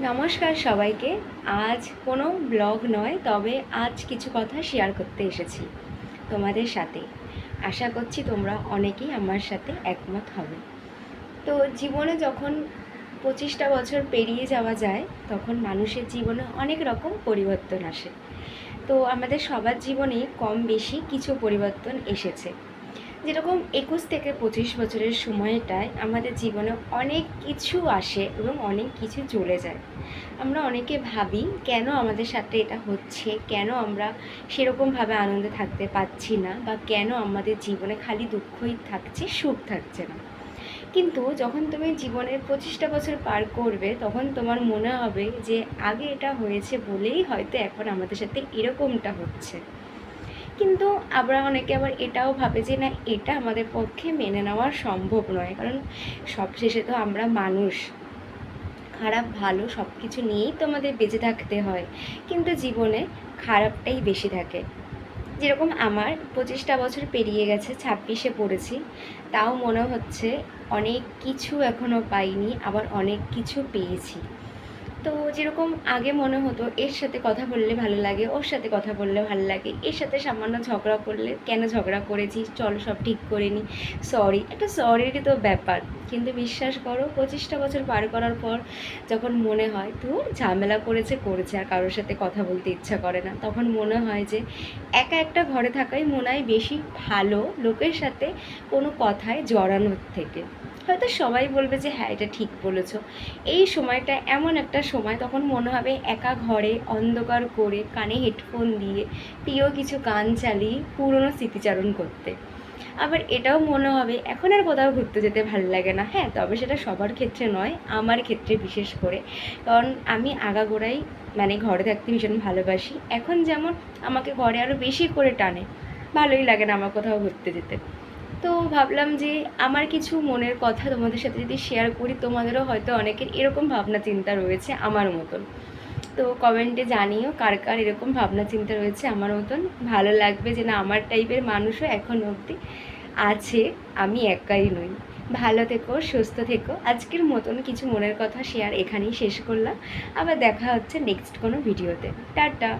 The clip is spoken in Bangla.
নমস্কার সবাইকে। আজ কোনো ব্লগ নয়, তবে আজ কিছু কথা শেয়ার করতে এসেছি তোমাদের সাথে। আশা করছি তোমরা অনেকেই আমার সাথে একমত হবে। তো জীবনে যখন 25টা বছর পেরিয়ে যাওয়া যায়, তখন মানুষের জীবনে অনেক রকম পরিবর্তন আসে। তো আমাদের সবার জীবনেই কম বেশি কিছু পরিবর্তন এসেছে। যেরকম 21 থেকে 25 বছরের সময়টায় আমাদের জীবনে অনেক কিছু আসে এবং অনেক কিছু চলে যায়। আমরা অনেকে ভাবি কেন আমাদের সাথে এটা হচ্ছে, কেন আমরা সেরকমভাবে আনন্দে থাকতে পারছি না, বা কেন আমাদের জীবনে খালি দুঃখই থাকছে, সুখ থাকছে না। কিন্তু যখন তুমি জীবনের 25টা বছর পার করবে, তখন তোমার মনে হবে যে আগে এটা হয়েছে বলেই হয়তো এখন আমাদের সাথে এরকমটা হচ্ছে। কিন্তু আমরা অনেকে আবার এটাও ভাবে যে না, এটা আমাদের পক্ষে মেনে নেওয়া সম্ভব নয়, কারণ সবশেষে তো আমরা মানুষ, খারাপ ভালো সব কিছু নিয়েই তো আমাদের বেঁচে থাকতে হয়। কিন্তু জীবনে খারাপটাই বেশি থাকে। যেরকম আমার 25টা বছর পেরিয়ে গেছে, 26-এ পড়েছি, তাও মনে হচ্ছে অনেক কিছু এখনও পাইনি, আবার অনেক কিছু পেয়েছি। তো যেরকম আগে মনে হতো এর সাথে কথা বললে ভালো লাগে, ওর সাথে কথা বললে ভালো লাগে, এর সাথে সামান্য ঝগড়া করলে কেন ঝগড়া করেছিস, চলো সব ঠিক করে নিই, সরি, একটা সরিরই তো ব্যাপার। কিন্তু বিশ্বাস করো, 25টা বছর পার করার পর যখন মনে হয় তো ঝামেলা করেছে করেছে, আর কারোর সাথে কথা বলতে ইচ্ছা করে না, তখন মনে হয় যে একা একটা ঘরে থাকাই মনে হয় বেশি ভালো লোকের সাথে কোনো কথায় জড়ানোর থেকে। হয়তো সবাই বলবে যে হ্যাঁ, এটা ঠিক বলেছো। এই সময়টা এমন একটা সময়, তখন মনে হবে একা ঘরে অন্ধকার করে কানে হেডফোন দিয়ে প্রিয় কিছু গান চালিয়ে পুরনো স্মৃতিচারণ করতে। আবার এটাও মনে হবে এখন আর কোথাও ঘুরতে যেতে ভালো লাগে না। হ্যাঁ, তবে সেটা সবার ক্ষেত্রে নয়, আমার ক্ষেত্রে বিশেষ করে, কারণ আমি আগাগোড়াই ঘরে থাকতে ভীষণ ভালোবাসি। এখন যেমন আমাকে ঘরে আরও বেশি করে টানে, ভালোই লাগে না আমার কোথাও ঘুরতে যেতে। তো ভাবলাম যে আমার কিছু মনের কথা তোমাদের সাথে যদি শেয়ার করি, তোমাদেরও হয়তো অনেকের এরকম ভাবনা চিন্তা রয়েছে আমার মতন। তো কমেন্টে জানিও কার কার এরকম ভাবনা চিন্তা রয়েছে আমার মতন। ভালো লাগবে যে না, আমার টাইপের মানুষও এখন অবধি আছে, আমি একাই নই। ভালো থেকো, সুস্থ থেকো। আজকের মতন কিছু মনের কথা শেয়ার এখানেই শেষ করলাম। আবার দেখা হচ্ছে নেক্সট কোনো ভিডিওতে। টাটা।